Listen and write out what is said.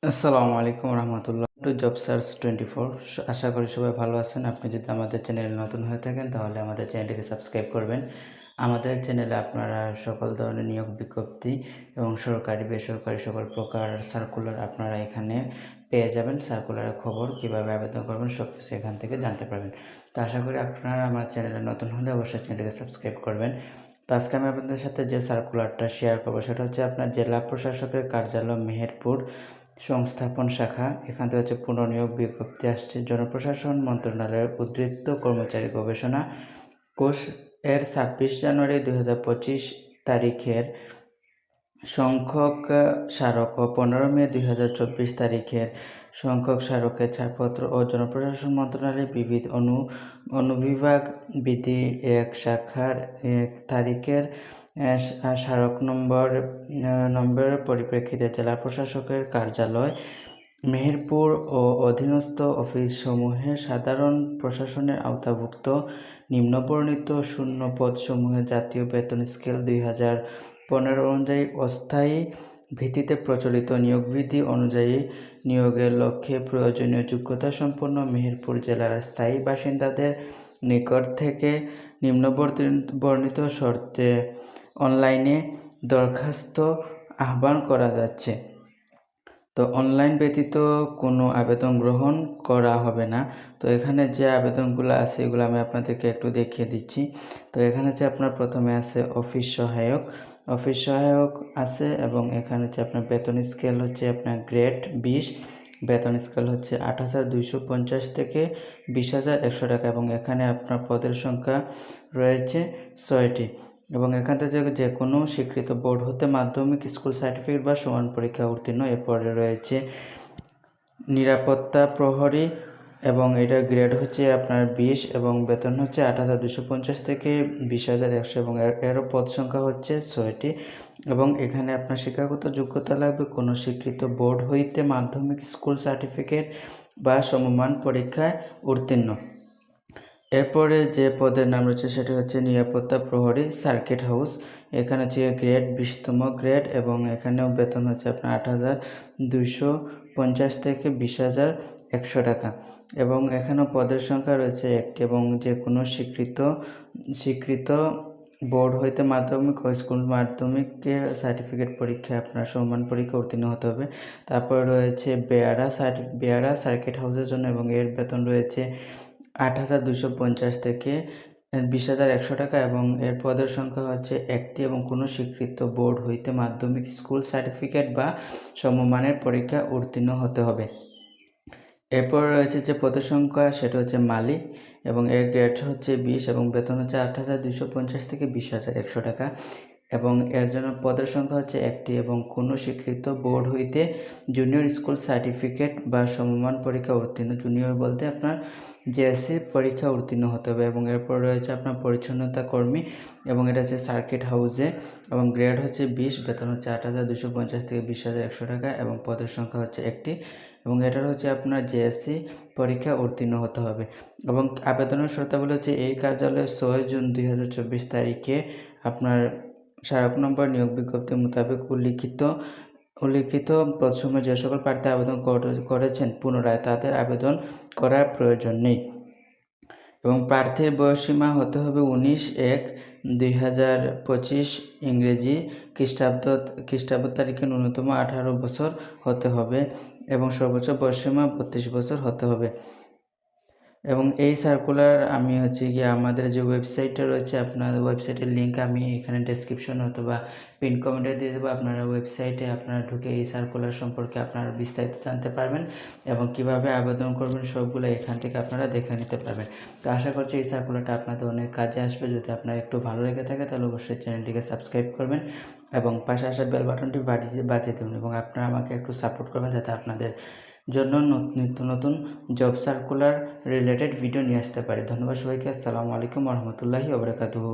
আসসালামু আলাইকুম রহমতুল্লাহ to job search 24। আশা করি সবাই ভালো আছেন। আপনি যদি আমাদের চ্যানেলে নতুন হয়ে থাকেন তাহলে আমাদের চ্যানেলটিকে সাবস্ক্রাইব করবেন। আমাদের চ্যানেলে আপনারা সকল ধরনের নিয়োগ বিজ্ঞপ্তি এবং সরকারি বেসরকারি সকল প্রকার সার্কুলার আপনারা এখানে পেয়ে যাবেন। সার্কুলারের খবর কীভাবে আবেদন করবেন সব কিছু এখান থেকে জানতে পারবেন। তো আশা করি আপনারা আমার চ্যানেলে নতুন হলে অবশ্যই চ্যানেলটিকে সাবস্ক্রাইব করবেন। তো আজকে আমি আপনাদের সাথে যে সার্কুলারটা শেয়ার করবো সেটা হচ্ছে আপনার জেলা প্রশাসকের কার্যালয় মেহেরপুর সংস্থাপন শাখা। এখান থেকে হচ্ছে পুনর্নিয়োগ বিজ্ঞপ্তি আসছে। জনপ্রশাসন মন্ত্রণালয়ের উদ্বৃত্ত কর্মচারী গবেষণা কোষ এর 26 জানুয়ারি 2025 তারিখের সংখ্যক স্মারক ও 15 মে 2024 তারিখের সংখ্যক স্মারকের ছাড়পত্র ও জনপ্রশাসন মন্ত্রণালয়ের বিবিধ অনুবিভাগ বিধি 1 শাখার 1 তারিখের স্মারক নম্বরের পরিপ্রেক্ষিতে জেলা প্রশাসকের কার্যালয় মেহেরপুর ও অধীনস্থ অফিসসমূহের সাধারণ প্রশাসনের আওতাভুক্ত নিম্নবর্ণিত শূন্য পদসমূহে জাতীয় বেতন স্কেল 2015 অনুযায়ী অস্থায়ী ভিত্তিতে প্রচলিত নিয়োগ বিধি অনুযায়ী নিয়োগের লক্ষ্যে প্রয়োজনীয় যোগ্যতা সম্পন্ন মেহেরপুর জেলার স্থায়ী বাসিন্দাদের নিকট থেকে নিম্নবর্ণিত শর্তে অনলাইনে দরখাস্ত আহ্বান করা যাচ্ছে। তো অনলাইন ব্যতীত কোনো আবেদন গ্রহণ করা হবে না। তো এখানে যে আবেদনগুলো আছে এগুলো আমি আপনাদেরকে একটু দেখিয়ে দিচ্ছি। তো এখানে যে আপনার প্রথমে আছে অফিস সহায়ক আছে এবং এখানে হচ্ছে আপনার বেতন স্কেল হচ্ছে আপনার গ্রেড 20, বেতন স্কেল হচ্ছে 8,250 থেকে 20,100 টাকা এবং এখানে আপনার পদের সংখ্যা রয়েছে 6টি এবং এখান থেকে যে কোনো স্বীকৃত বোর্ড হতে মাধ্যমিক স্কুল সার্টিফিকেট বা সমান পরীক্ষা উত্তীর্ণ। এরপরে রয়েছে নিরাপত্তা প্রহরী এবং এটার গ্রেড হচ্ছে আপনার 20 এবং বেতন হচ্ছে 8,250 থেকে 20,100 এবং এরও পদ সংখ্যা হচ্ছে 6টি এবং এখানে আপনার শিক্ষাগত যোগ্যতা লাগবে কোনো স্বীকৃত বোর্ড হইতে মাধ্যমিক স্কুল সার্টিফিকেট বা সমমান পরীক্ষায় উত্তীর্ণ। এরপরে যে পদের নাম রয়েছে সেটি হচ্ছে নিরাপত্তা প্রহরী সার্কিট হাউস। এখানে হচ্ছে গ্রেড 20তম গ্রেড এবং এখানেও বেতন হচ্ছে আপনার 8,250 থেকে 20,100 টাকা এবং এখানেও পদের সংখ্যা রয়েছে একটি এবং যে কোনো স্বীকৃত বোর্ড হইতে মাধ্যমিক ও স্কুল মাধ্যমিককে সার্টিফিকেট পরীক্ষায় আপনার সমান পরীক্ষা উত্তীর্ণ হতে হবে। তারপরে রয়েছে বেয়ারা সার্কিট হাউসের জন্য এবং এর বেতন রয়েছে 8,250 থেকে 20,100 টাকা এবং এর পদের সংখ্যা হচ্ছে একটি এবং কোনো স্বীকৃত বোর্ড হইতে মাধ্যমিক স্কুল সার্টিফিকেট বা সমমানের পরীক্ষা উত্তীর্ণ হতে হবে। এরপর রয়েছে যে পদের সংখ্যা সেটা হচ্ছে মালি এবং এর গ্রেড হচ্ছে 20 এবং বেতন হচ্ছে 8,250 থেকে 20,100 টাকা এবং এর জন্য পদের সংখ্যা হচ্ছে একটি এবং কোনো স্বীকৃত বোর্ড হইতে জুনিয়র স্কুল সার্টিফিকেট বা সমমান পরীক্ষা উত্তীর্ণ, জুনিয়র বলতে আপনার জেএসসি পরীক্ষা উত্তীর্ণ হতে হবে এবং এরপর রয়েছে আপনার পরিচ্ছন্নতা কর্মী এবং এটা হচ্ছে সার্কিট হাউসে এবং গ্রেড হচ্ছে 20, বেতন হচ্ছে 8,250 থেকে 20,100 টাকা এবং পদের সংখ্যা হচ্ছে একটি এবং এটার হচ্ছে আপনার জেএসসি পরীক্ষা উত্তীর্ণ হতে হবে এবং আবেদনের শর্তাবলী হচ্ছে এই কার্যালয়ে 6 জুন 2024 তারিখে আপনার স্মারক নম্বর নিয়োগ বিজ্ঞপ্তি মোতাবেক উল্লিখিত পদসমূহে যে সকল প্রার্থী আবেদন করেছেন পুনরায় তাদের আবেদন করার প্রয়োজন নেই এবং প্রার্থীর বয়সসীমা হতে হবে 19/1/2025 ইংরেজি খ্রিস্টাব্দ তারিখে ন্যূনতম 18 বছর হতে হবে এবং সর্বোচ্চ বয়সসীমা 32 বছর হতে হবে এবং এই সার্কুলার আমি হচ্ছে গিয়ে আমাদের যে ওয়েবসাইটটা রয়েছে আপনার ওয়েবসাইটের লিঙ্ক আমি এখানে ডেসক্রিপশন অথবা পিন কমেন্টে দিয়ে দেবো। আপনারা ওয়েবসাইটে আপনারা ঢুকে এই সার্কুলার সম্পর্কে আপনারা বিস্তারিত জানতে পারবেন এবং কিভাবে আবেদন করবেন সবগুলো এখান থেকে আপনারা দেখে নিতে পারবেন। তো আশা করছি এই সার্কুলারটা আপনাদের অনেক কাজে আসবে। যদি আপনার একটু ভালো লেগে থাকে তাহলে অবশ্যই চ্যানেলটিকে সাবস্ক্রাইব করবেন এবং পাশে আসা বেল বাটনটি বাজিয়ে দেবেন এবং আপনারা আমাকে একটু সাপোর্ট করবেন যাতে আপনাদের জন্য নিত্য নতুন জব সার্কুলার রিলেটেড ভিডিও নিয়ে আসতে পারি। ধন্যবাদ সবাইকে। আসসালামু আলাইকুম ওয়া রাহমাতুল্লাহি ওয়া বারাকাতুহু।